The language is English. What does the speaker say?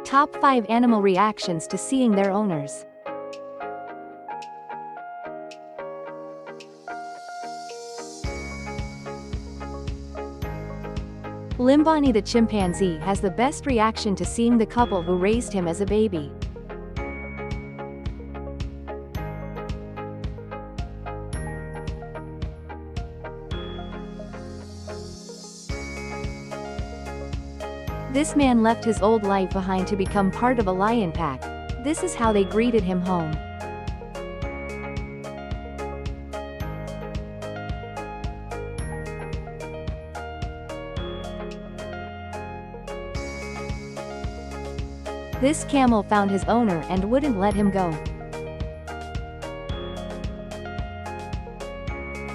Top 5 animal reactions to seeing their owners. Limbani the chimpanzee has the best reaction to seeing the couple who raised him as a baby. This man left his old life behind to become part of a lion pack. This is how they greeted him home. This camel found his owner and wouldn't let him go.